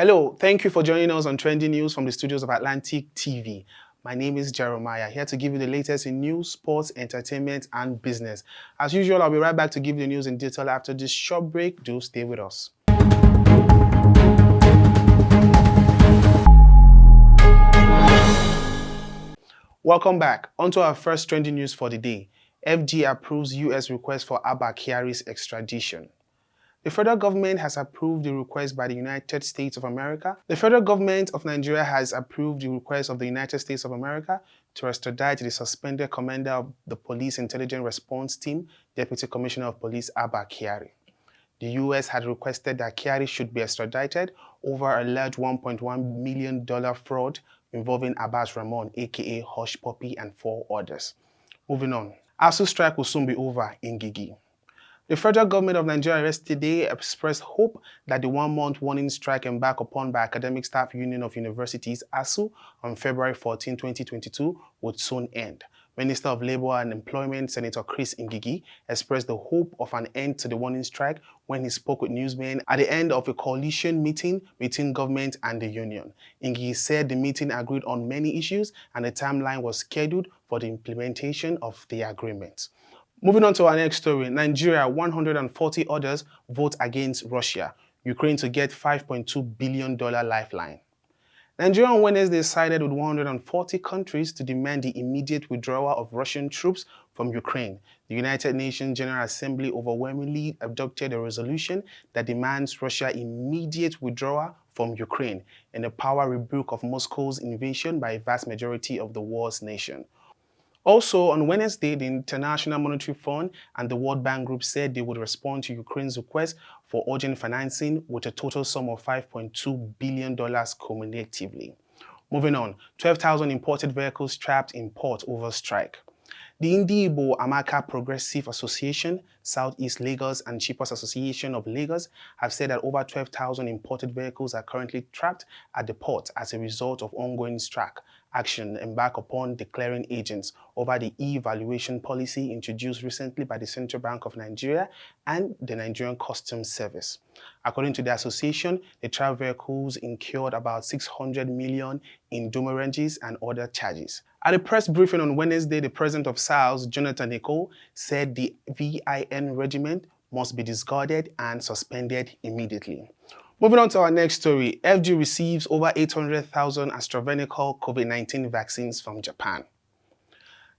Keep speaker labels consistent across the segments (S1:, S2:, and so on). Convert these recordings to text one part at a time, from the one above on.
S1: Hello, thank you for joining us on Trending News from the studios of Atlantic TV. My name is Jeremiah, here to give you the latest in news, sports, entertainment, and business. As usual, I'll be right back to give you the news in detail after this short break. Do stay with us. Welcome back. On to our first trending news for the day. FG approves U.S. request for Abba Kyari's extradition. The federal government has approved the request by the United States of America. The federal government of Nigeria has approved the request of the United States of America to extradite the suspended commander of the Police Intelligence Response Team, Deputy Commissioner of Police Abba Kyari. The U.S. had requested that Kyari should be extradited over a large $1.1 million fraud involving Abbas Ramon, aka Hush Puppy, and 4 others. Moving on. ASU strike will soon be over in Gigi. The federal government of Nigeria yesterday expressed hope that the one-month warning strike embarked upon by Academic Staff Union of Universities, ASU, on February 14, 2022 would soon end. Minister of Labour and Employment, Senator Chris Ngigi, expressed the hope of an end to the warning strike when he spoke with newsmen at the end of a coalition meeting between government and the union. Ngigi said the meeting agreed on many issues and a timeline was scheduled for the implementation of the agreement. Moving on to our next story, Nigeria, 140 others vote against Russia. Ukraine to get $5.2 billion lifeline. Nigeria on Wednesday sided with 140 countries to demand the immediate withdrawal of Russian troops from Ukraine. The United Nations General Assembly overwhelmingly adopted a resolution that demands Russia's immediate withdrawal from Ukraine in a power rebuke of Moscow's invasion by a vast majority of the world's nations. Also, on Wednesday, the International Monetary Fund and the World Bank Group said they would respond to Ukraine's request for urgent financing with a total sum of $5.2 billion cumulatively. Moving on, 12,000 imported vehicles trapped in port over strike. The Ndi-Igbo Amaka Progressive Association, Southeast Lagos, and Shippers Association of Lagos have said that over 12,000 imported vehicles are currently trapped at the port as a result of ongoing strike action embarked upon declaring agents over the e-valuation policy introduced recently by the Central Bank of Nigeria and the Nigerian Customs Service. According to the association, the trapped vehicles incurred about 600 million in damages and other charges. At a press briefing on Wednesday, the president of SARS, Jonathan Eko, said the VIN regiment must be discarded and suspended immediately. Moving on to our next story, FG receives over 800,000 AstraZeneca COVID-19 vaccines from Japan.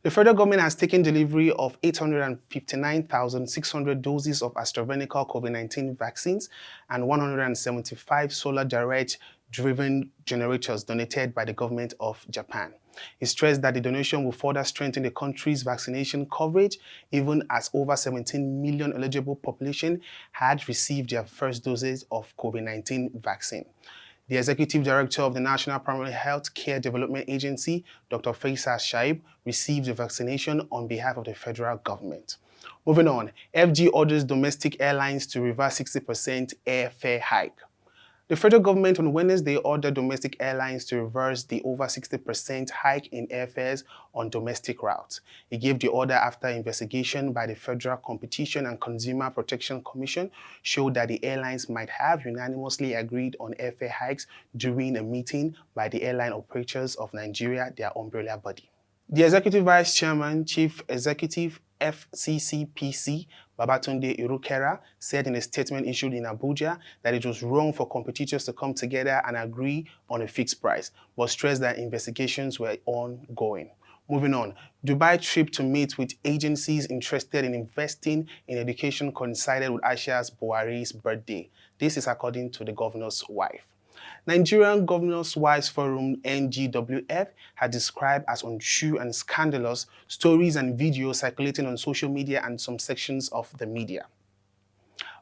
S1: The federal government has taken delivery of 859,600 doses of AstraZeneca COVID-19 vaccines and 175 solar direct-driven generators donated by the government of Japan. He stressed that the donation will further strengthen the country's vaccination coverage, even as over 17 million eligible population had received their first doses of COVID-19 vaccine. The Executive Director of the National Primary Health Care Development Agency, Dr. Faisal Shaib, received the vaccination on behalf of the federal government. Moving on, FG orders domestic airlines to reverse 60% airfare hike. The federal government on Wednesday ordered domestic airlines to reverse the over 60% hike in airfares on domestic routes. It gave the order after investigation by the Federal Competition and Consumer Protection Commission showed that the airlines might have unanimously agreed on airfare hikes during a meeting by the Airline Operators of Nigeria, their umbrella body. The Executive Vice Chairman, Chief Executive FCCPC, Babatunde Irukera, said in a statement issued in Abuja that it was wrong for competitors to come together and agree on a fixed price, but stressed that investigations were ongoing. Moving on, Dubai trip to meet with agencies interested in investing in education coincided with Aisha's Buhari's birthday. This is according to the governor's wife. Nigerian Governors' Wives Forum (NGWF) had described as untrue and scandalous stories and videos circulating on social media and some sections of the media,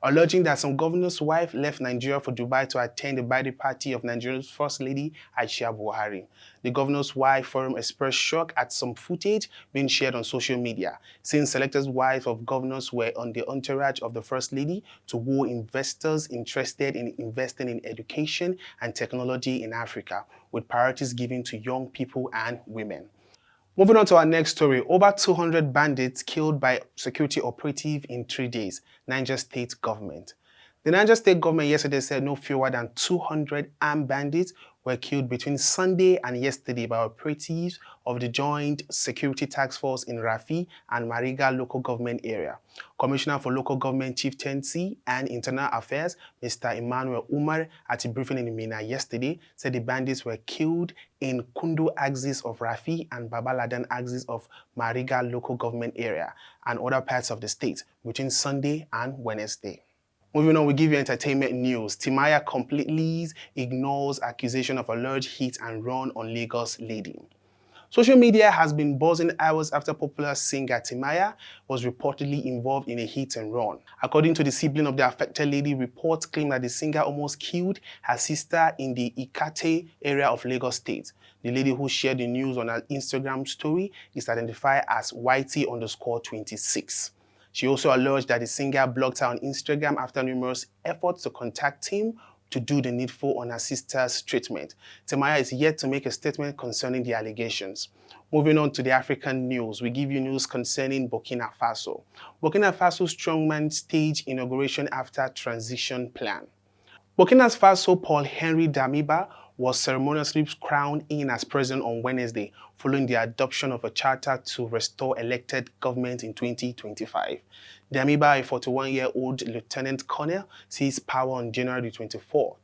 S1: alleging that some governor's wife left Nigeria for Dubai to attend the birthday party of Nigeria's First Lady, Aisha Buhari. The Governor's Wife Forum expressed shock at some footage being shared on social media, saying selected wives of governors were on the entourage of the First Lady to woo investors interested in investing in education and technology in Africa, with priorities given to young people and women. Moving on to our next story, over 200 bandits killed by security operative in 3 days, Niger State government. The Niger State government yesterday said no fewer than 200 armed bandits were killed between Sunday and yesterday by operatives of the Joint Security Task Force in Rafi and Mariga local government area. Commissioner for Local Government Chieftaincy and Internal Affairs, Mr. Emmanuel Umar, at a briefing in Mina yesterday, said the bandits were killed in Kundu axis of Rafi and Babaladan axis of Mariga local government area and other parts of the state between Sunday and Wednesday. Moving on, we give you entertainment news. Timaya completely ignores accusation of alleged hit and run on Lagos lady. Social media has been buzzing hours after popular singer Timaya was reportedly involved in a hit and run. According to the sibling of the affected lady, reports claim that the singer almost killed her sister in the Ikate area of Lagos State. The lady who shared the news on her Instagram story is identified as Whitey_26. She also alleged that the singer blocked her on Instagram after numerous efforts to contact him to do the needful on her sister's treatment. Timaya is yet to make a statement concerning the allegations. Moving on to the African news, we give you news concerning Burkina Faso. Burkina Faso strongman stage inauguration after transition plan. Burkina Faso Paul Henry Damiba was ceremoniously crowned in as president on Wednesday, following the adoption of a charter to restore elected government in 2025. Damiba, a 41-year-old lieutenant colonel, seized power on January 24th,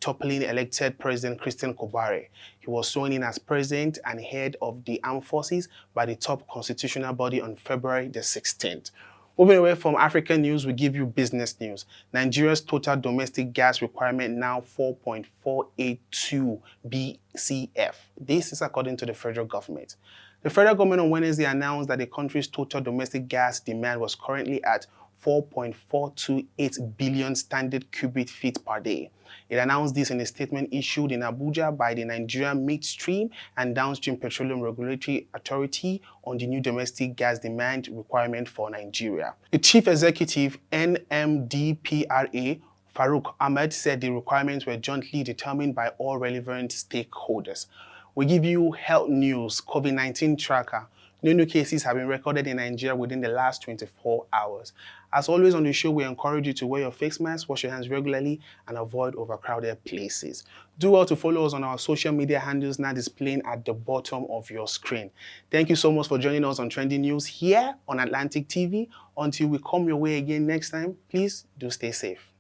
S1: toppling elected President Christian Kobare. He was sworn in as president and head of the armed forces by the top constitutional body on February the 16th. Moving away from African news, we give you business news. Nigeria's total domestic gas requirement now 4.482 BCF. This is according to the federal government. The federal government on Wednesday announced that the country's total domestic gas demand was currently at 4.428 billion standard cubic feet per day. It announced this in a statement issued in Abuja by the Nigerian Midstream and Downstream Petroleum Regulatory Authority on the new domestic gas demand requirement for Nigeria. The chief executive, NMDPRA, Farouk Ahmed, said the requirements were jointly determined by all relevant stakeholders. We give you health news, COVID-19 tracker. No new cases have been recorded in Nigeria within the last 24 hours. As always on the show, we encourage you to wear your face mask, wash your hands regularly, and avoid overcrowded places. Do well to follow us on our social media handles now displaying at the bottom of your screen. Thank you so much for joining us on Trending News here on Atlantic TV. Until we come your way again next time, please do stay safe.